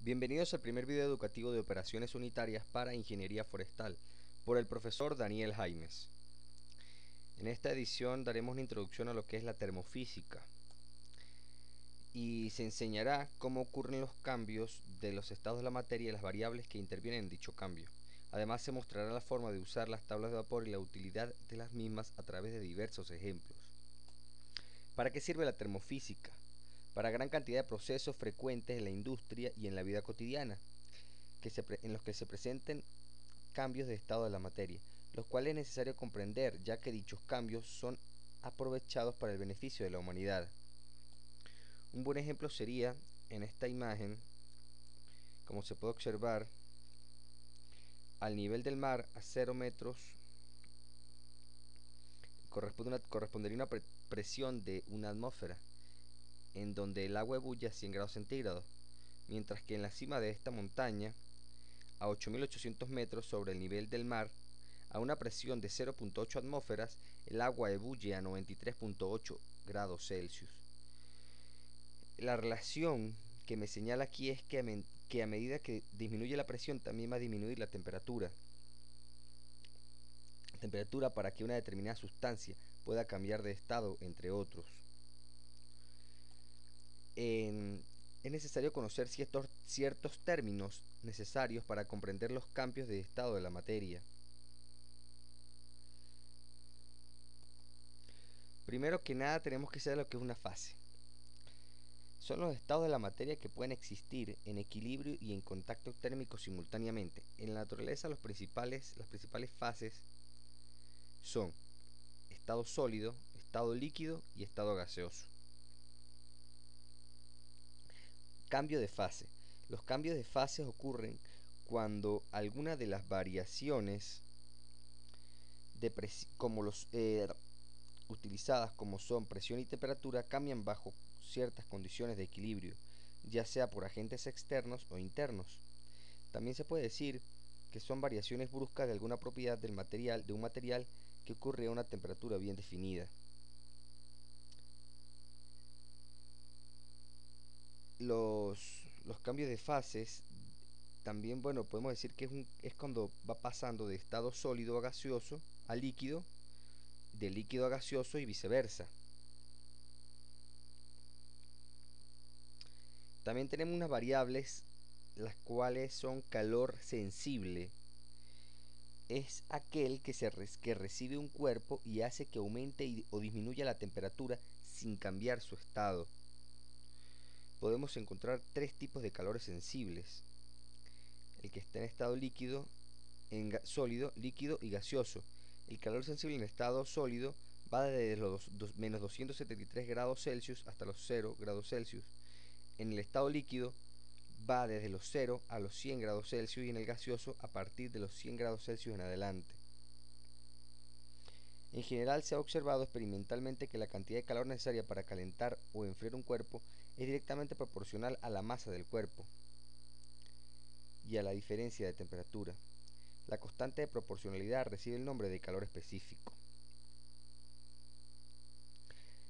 Bienvenidos al primer video educativo de operaciones unitarias para ingeniería forestal por el profesor Daniel Jaimes. En esta edición daremos una introducción a lo que es la termofísica y se enseñará cómo ocurren los cambios de los estados de la materia y las variables que intervienen en dicho cambio. Además se mostrará la forma de usar las tablas de vapor y la utilidad de las mismas a través de diversos ejemplos. ¿Para qué sirve la termofísica? Para gran cantidad de procesos frecuentes en la industria y en la vida cotidiana, en los que se presenten cambios de estado de la materia, los cuales es necesario comprender, ya que dichos cambios son aprovechados para el beneficio de la humanidad. Un buen ejemplo sería en esta imagen, como se puede observar, al nivel del mar a 0 metros correspondería una presión de una atmósfera, en donde el agua ebulle a 100 grados centígrados, mientras que en la cima de esta montaña, a 8.800 metros sobre el nivel del mar, a una presión de 0.8 atmósferas, el agua ebulle a 93.8 grados Celsius. La relación que me señala aquí es que a medida que disminuye la presión también va a disminuir la temperatura. Temperatura para que una determinada sustancia pueda cambiar de estado, entre otros. Es necesario conocer ciertos términos necesarios para comprender los cambios de estado de la materia. Primero que nada tenemos que saber lo que es una fase. Son los estados de la materia que pueden existir en equilibrio y en contacto térmico simultáneamente. En la naturaleza las principales fases son estado sólido, estado líquido y estado gaseoso. Cambio de fase. Los cambios de fases ocurren cuando alguna de las variaciones utilizadas como son presión y temperatura cambian bajo ciertas condiciones de equilibrio, ya sea por agentes externos o internos. También se puede decir que son variaciones bruscas de alguna propiedad de un material que ocurre a una temperatura bien definida. Los cambios de fases también, podemos decir que es cuando va pasando de estado sólido a gaseoso a líquido, de líquido a gaseoso y viceversa. También tenemos unas variables, las cuales son calor sensible. Es aquel que recibe un cuerpo y hace que aumente o disminuya la temperatura sin cambiar su estado. Podemos encontrar tres tipos de calores sensibles: el que está en estado líquido, sólido, líquido y gaseoso. El calor sensible en estado sólido va desde los menos 273 grados Celsius hasta los 0 grados Celsius. En el estado líquido va desde los 0 a los 100 grados Celsius y en el gaseoso a partir de los 100 grados Celsius en adelante. En general se ha observado experimentalmente que la cantidad de calor necesaria para calentar o enfriar un cuerpo es directamente proporcional a la masa del cuerpo y a la diferencia de temperatura. La constante de proporcionalidad recibe el nombre de calor específico.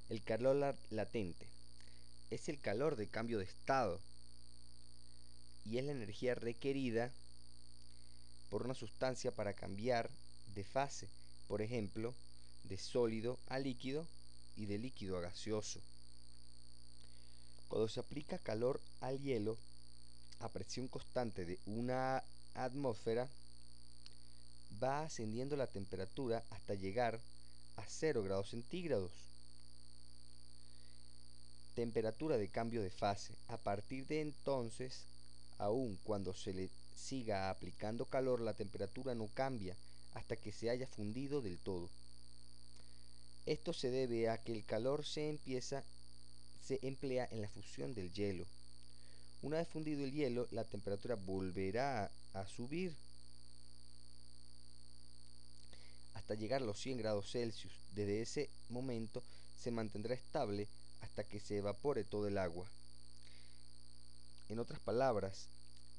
El calor latente es el calor de cambio de estado y es la energía requerida por una sustancia para cambiar de fase, por ejemplo, de sólido a líquido y de líquido a gaseoso. Cuando se aplica calor al hielo a presión constante de una atmósfera, va ascendiendo la temperatura hasta llegar a 0 grados centígrados. Temperatura de cambio de fase. A partir de entonces, aun cuando se le siga aplicando calor, la temperatura no cambia hasta que se haya fundido del todo. Esto se debe a que el calor se emplea en la fusión del hielo. Una vez fundido el hielo, la temperatura volverá a subir hasta llegar a los 100 grados Celsius. Desde ese momento se mantendrá estable hasta que se evapore todo el agua. En otras palabras,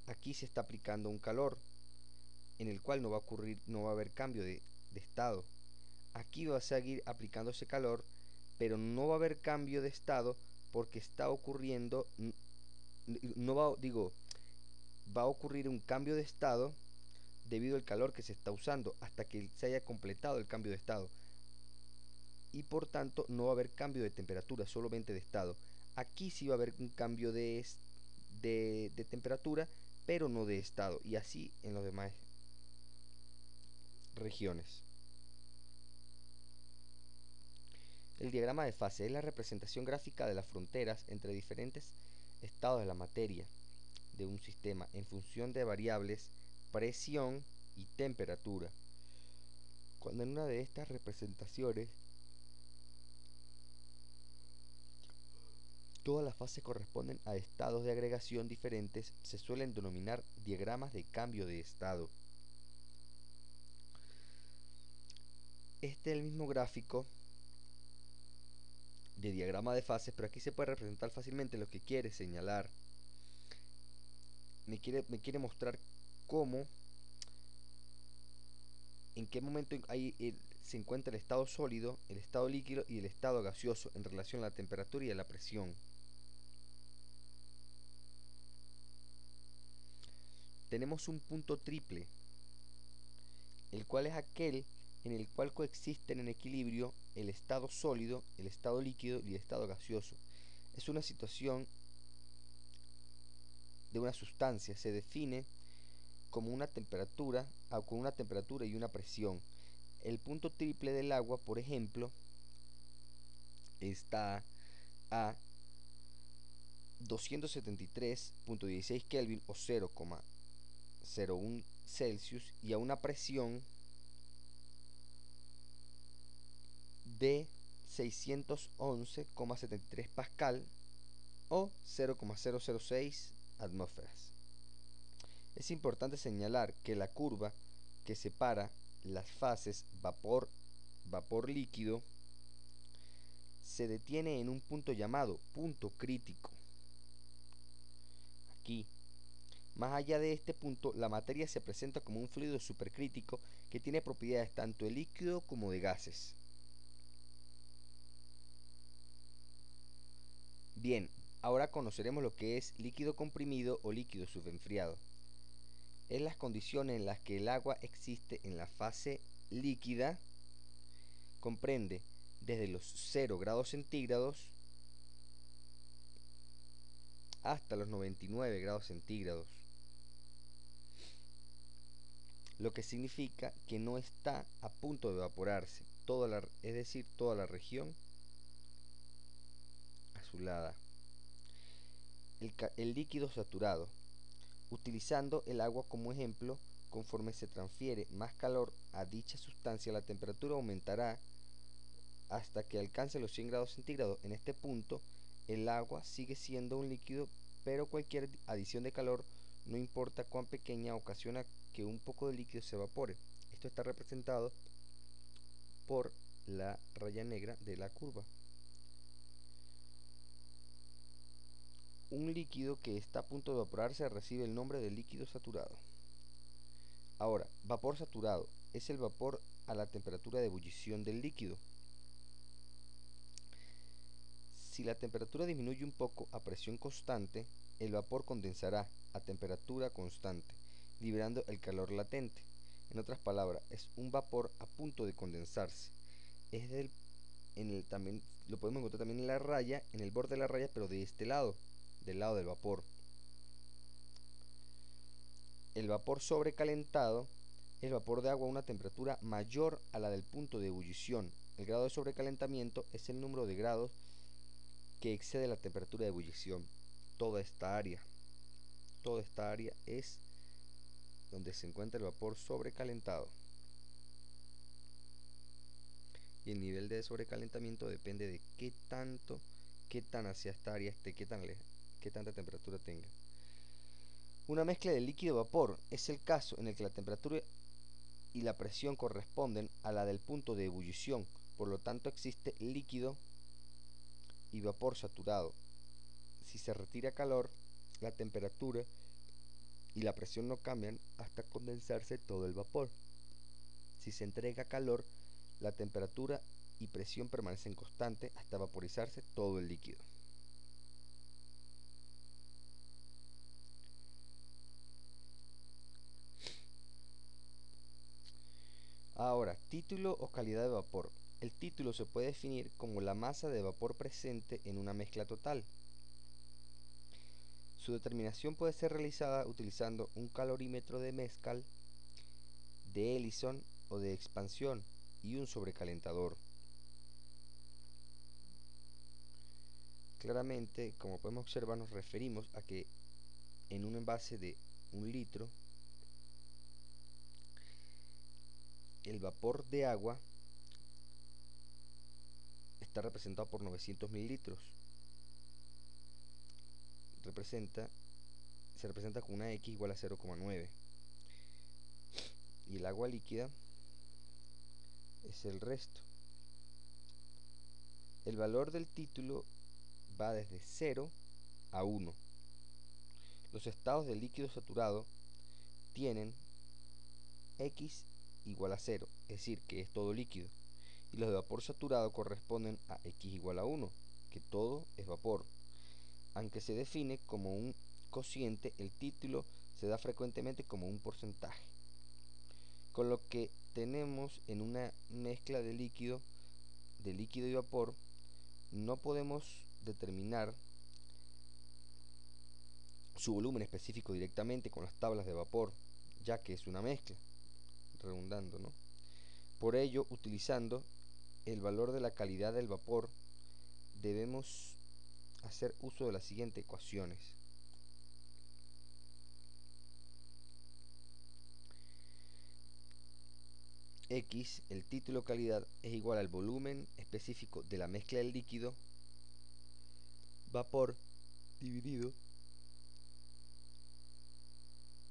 aquí se está aplicando un calor en el cual no va a haber cambio de estado. Aquí va a seguir aplicándose calor, pero no va a haber cambio de estado porque está ocurriendo, no va, digo, va a ocurrir un cambio de estado debido al calor que se está usando hasta que se haya completado el cambio de estado, y por tanto no va a haber cambio de temperatura, solamente de estado. Aquí sí va a haber un cambio de temperatura, pero no de estado, y así en las demás regiones. El diagrama de fase es la representación gráfica de las fronteras entre diferentes estados de la materia de un sistema en función de variables presión y temperatura. Cuando en una de estas representaciones todas las fases corresponden a estados de agregación diferentes, se suelen denominar diagramas de cambio de estado. Este es el mismo gráfico de diagrama de fases, pero aquí se puede representar fácilmente lo que quiere señalar. Me quiere mostrar cómo, en qué momento se encuentra el estado sólido, el estado líquido y el estado gaseoso en relación a la temperatura y a la presión. Tenemos un punto triple, el cual es aquel en el cual coexisten en equilibrio el estado sólido, el estado líquido y el estado gaseoso. Es una situación de una sustancia, se define como una temperatura, con una temperatura y una presión. El punto triple del agua, por ejemplo, está a 273.16 Kelvin o 0,01 Celsius y a una presión de 611,73 pascal o 0,006 atmósferas. Es importante señalar que la curva que separa las fases vapor líquido se detiene en un punto llamado punto crítico. Aquí, más allá de este punto, la materia se presenta como un fluido supercrítico que tiene propiedades tanto de líquido como de gases. Bien, ahora conoceremos lo que es líquido comprimido o líquido subenfriado. Es las condiciones en las que el agua existe en la fase líquida, comprende desde los 0 grados centígrados hasta los 99 grados centígrados, lo que significa que no está a punto de evaporarse, es decir, toda la región azulada. El líquido saturado, utilizando el agua como ejemplo, conforme se transfiere más calor a dicha sustancia, la temperatura aumentará hasta que alcance los 100 grados centígrados. En este punto, el agua sigue siendo un líquido, pero cualquier adición de calor, no importa cuán pequeña, ocasiona que un poco de líquido se evapore. Esto está representado por la raya negra de la curva. Un líquido que está a punto de evaporarse recibe el nombre de líquido saturado. Ahora, vapor saturado es el vapor a la temperatura de ebullición del líquido. Si la temperatura disminuye un poco a presión constante, el vapor condensará a temperatura constante, liberando el calor latente. En otras palabras, es un vapor a punto de condensarse. También lo podemos encontrar también en la raya, en el borde de la raya, pero de este lado, del lado del vapor. El vapor sobrecalentado es el vapor de agua a una temperatura mayor a la del punto de ebullición. El grado de sobrecalentamiento es el número de grados que excede la temperatura de ebullición. Toda esta área es donde se encuentra el vapor sobrecalentado. Y el nivel de sobrecalentamiento depende de qué tan hacia esta área esté, qué tanta temperatura tenga. Una mezcla de líquido y vapor es el caso en el que la temperatura y la presión corresponden a la del punto de ebullición, por lo tanto existe líquido y vapor saturado. Si se retira calor, la temperatura y la presión no cambian hasta condensarse todo el vapor. Si se entrega calor, la temperatura y presión permanecen constantes hasta vaporizarse todo el líquido. título o calidad de vapor. El título se puede definir como la masa de vapor presente en una mezcla total. Su determinación puede ser realizada utilizando un calorímetro de Mescal, de Ellison o de expansión y un sobrecalentador. Claramente, como podemos observar, nos referimos a que en un envase de 1 litro, el vapor de agua está representado por 900 mililitros. Se representa con una X igual a 0,9. Y el agua líquida es el resto. El valor del título va desde 0 a 1. Los estados del líquido saturado tienen X igual a 0, es decir, que es todo líquido. Y los de vapor saturado corresponden a X igual a 1, que todo es vapor. Aunque se define como un cociente, el título se da frecuentemente como un porcentaje. Con lo que tenemos en una mezcla de líquido y vapor, no podemos determinar su volumen específico directamente con las tablas de vapor, ya que es una mezcla, redundando, ¿no? Por ello, utilizando el valor de la calidad del vapor, debemos hacer uso de las siguientes ecuaciones. X, el título calidad, es igual al volumen específico de la mezcla del líquido vapor dividido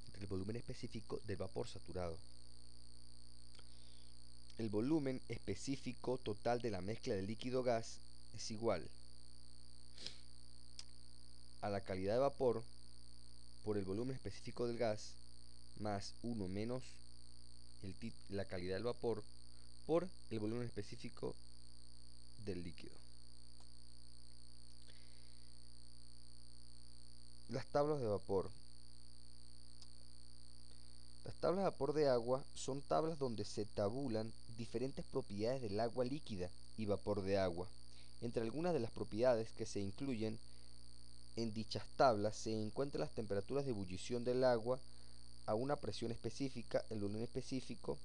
entre el volumen específico del vapor saturado. El volumen específico total de la mezcla de líquido gas es igual a la calidad de vapor por el volumen específico del gas más 1 menos la calidad del vapor por el volumen específico del líquido. Las tablas de vapor. Las tablas de vapor de agua son tablas donde se tabulan diferentes propiedades del agua líquida y vapor de agua. Entre algunas de las propiedades que se incluyen en dichas tablas se encuentran las temperaturas de ebullición del agua a una presión específica, el volumen específico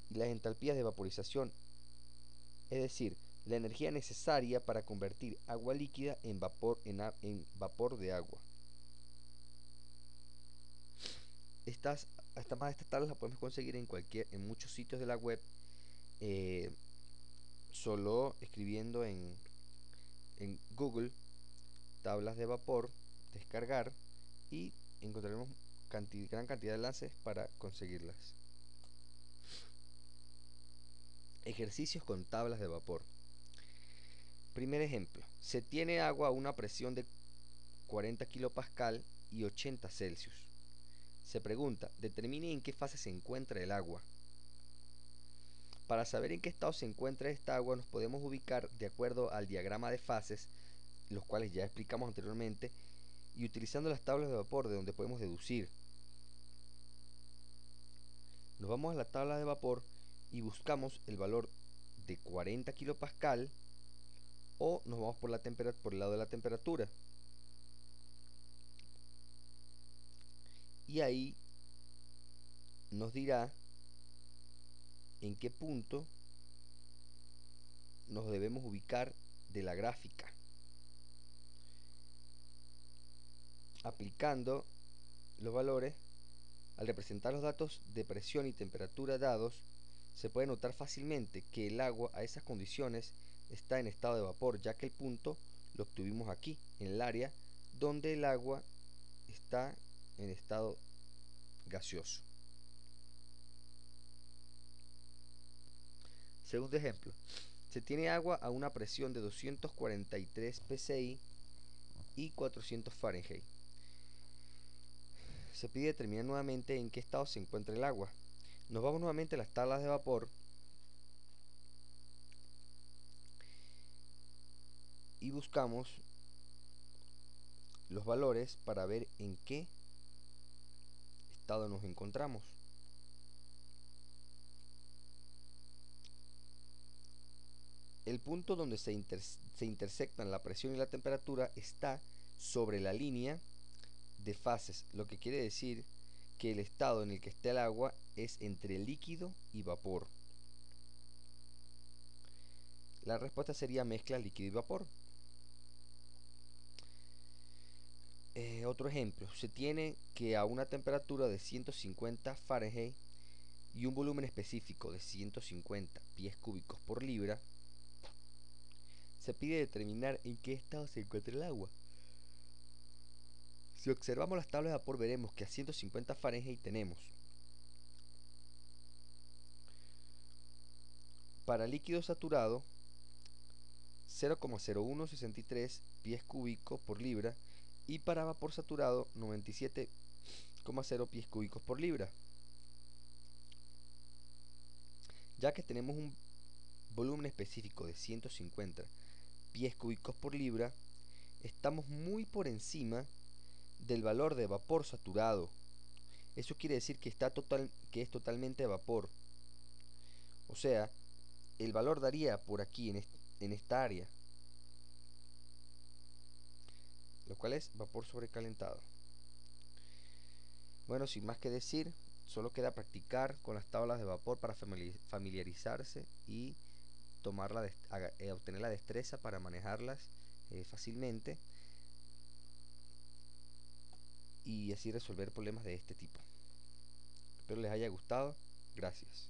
y las entalpías de vaporización, es decir, la energía necesaria para convertir agua líquida en vapor de agua. Estas tablas las podemos conseguir en muchos sitios de la web, solo escribiendo en Google tablas de vapor, descargar, y encontraremos gran cantidad de enlaces para conseguirlas. Ejercicios con tablas de vapor. Primer ejemplo: se tiene agua a una presión de 40 kilopascal y 80 Celsius. Se pregunta, determine en qué fase se encuentra el agua. Para saber en qué estado se encuentra esta agua nos podemos ubicar de acuerdo al diagrama de fases, los cuales ya explicamos anteriormente, y utilizando las tablas de vapor, de donde podemos deducir. Nos vamos a la tabla de vapor y buscamos el valor de 40 kilopascal, o nos vamos por el lado de la temperatura. Y ahí nos dirá en qué punto nos debemos ubicar de la gráfica. Aplicando los valores, al representar los datos de presión y temperatura dados, se puede notar fácilmente que el agua a esas condiciones está en estado de vapor, ya que el punto lo obtuvimos aquí, en el área donde el agua está en estado gaseoso. Segundo ejemplo: se tiene agua a una presión de 243 psi y 400 Fahrenheit. Se pide determinar nuevamente en qué estado se encuentra el agua. Nos vamos nuevamente a las tablas de vapor y buscamos los valores para ver en qué estado nos encontramos. El punto donde se intersectan la presión y la temperatura está sobre la línea de fases, lo que quiere decir que el estado en el que está el agua es entre líquido y vapor. La respuesta sería mezcla líquido y vapor. Otro ejemplo, se tiene que a una temperatura de 150 Fahrenheit y un volumen específico de 150 pies cúbicos por libra, se pide determinar en qué estado se encuentra el agua. Si observamos las tablas de vapor veremos que a 150 Fahrenheit tenemos para líquido saturado 0,0163 pies cúbicos por libra y para vapor saturado 97,0 pies cúbicos por libra. Ya que tenemos un volumen específico de 150 pies cúbicos por libra, estamos muy por encima del valor de vapor saturado. Eso quiere decir que es totalmente vapor. O sea, el valor daría por aquí en esta área, lo cual es vapor sobrecalentado. Bueno, sin más que decir, solo queda practicar con las tablas de vapor para familiarizarse y obtener la destreza para manejarlas fácilmente y así resolver problemas de este tipo. Espero les haya gustado. Gracias.